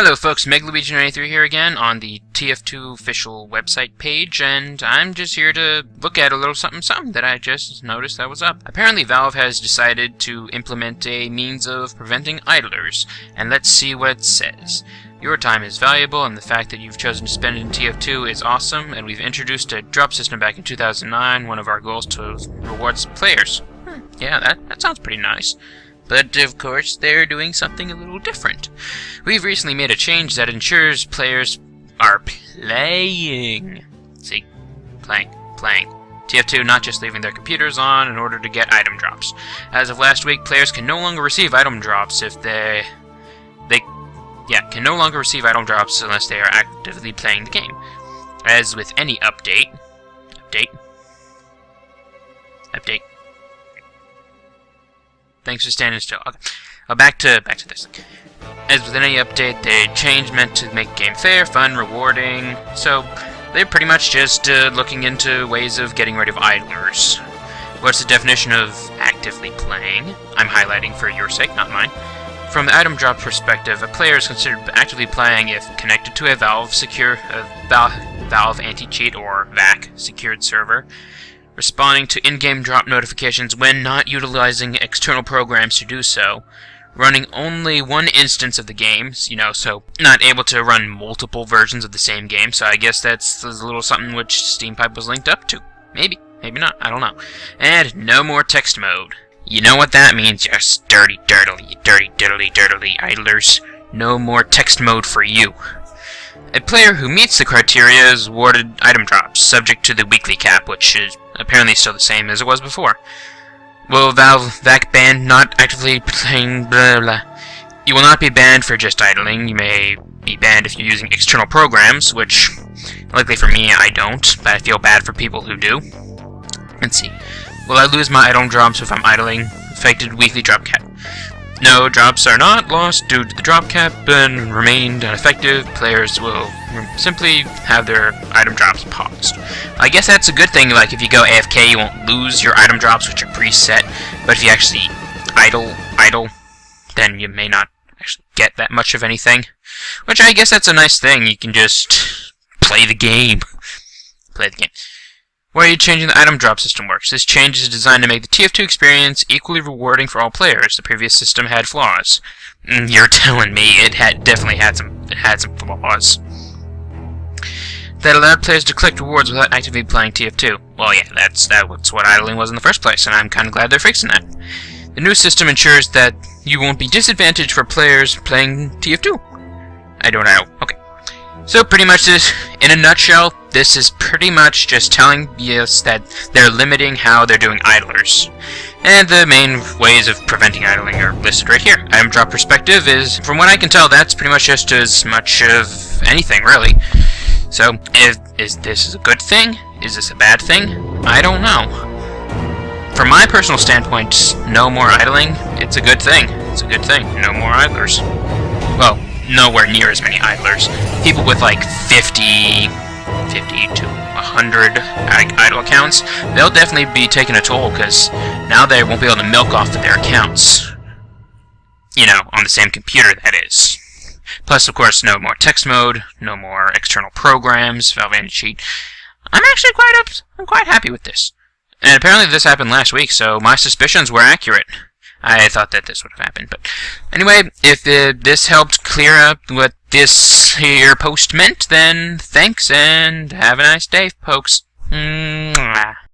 Hello folks, MegaLuigi93 here again on the TF2 official website page, and I'm just here to look at a little something that I just noticed that was up. Apparently Valve has decided to implement a means of preventing idlers, and let's see what it says. Your time is valuable, and the fact that you've chosen to spend it in TF2 is awesome, and we've introduced a drop system back in 2009, one of our goals to reward players. Yeah, that sounds pretty nice. But, of course, they're doing something a little different. We've recently made a change that ensures players are playing. See? Playing. TF2 not just leaving their computers on in order to get item drops. As of last week, players can no longer receive item drops if can no longer receive item drops unless they are actively playing the game. As with any update. Thanks for standing still. Okay. Back to this. As with any update, they changed meant to make the game fair, fun, rewarding. So they're pretty much just looking into ways of getting rid of idlers. What's the definition of actively playing? I'm highlighting for your sake, not mine. From the item drop perspective, a player is considered actively playing if connected to a Valve anti-cheat or VAC secured server, responding to in-game drop notifications when not utilizing external programs to do so, running only one instance of the game, so not able to run multiple versions of the same game, so I guess that's a little something which SteamPipe was linked up to. Maybe not, I don't know. And no more text mode. You know what that means, you dirty diddly idlers. No more text mode for you. A player who meets the criteria is awarded item drops, subject to the weekly cap, which is apparently still the same as it was before. Will Valve VAC ban not actively playing blah blah? You will not be banned for just idling. You may be banned if you're using external programs, which, luckily for me, I don't, but I feel bad for people who do. Let's see. Will I lose my item drops if I'm idling? Affected weekly drop cap. No, drops are not lost due to the drop cap and remained ineffective. Players will simply have their item drops paused. I guess that's a good thing, like if you go AFK you won't lose your item drops, which are preset, but if you actually idle, then you may not actually get that much of anything. Which I guess that's a nice thing, you can just play the game. Why are you changing the item drop system works? This change is designed to make the TF2 experience equally rewarding for all players. The previous system had flaws. You're telling me it definitely had some flaws. That allowed players to collect rewards without actively playing TF2. Well, yeah, that's what idling was in the first place, and I'm kind of glad they're fixing that. The new system ensures that you won't be disadvantaged for players playing TF2. I don't know. Okay. So pretty much this, in a nutshell, this is pretty much just telling us that they're limiting how they're doing idlers. And the main ways of preventing idling are listed right here. Item drop perspective is, from what I can tell, that's pretty much just as much of anything, really. So, is this a good thing? Is this a bad thing? I don't know. From my personal standpoint, no more idling, it's a good thing. It's a good thing. No more idlers. Well, nowhere near as many idlers. People with like 50 to 100 idle accounts, they'll definitely be taking a toll, because now they won't be able to milk off of their accounts. On the same computer, that is. Plus, of course, no more text mode, no more external programs, Valve anti-cheat. I'm actually quite happy with this. And apparently this happened last week, so my suspicions were accurate. I thought that this would have happened, but anyway, if this helped clear up what this here post meant, then thanks, and have a nice day, folks. Mwah.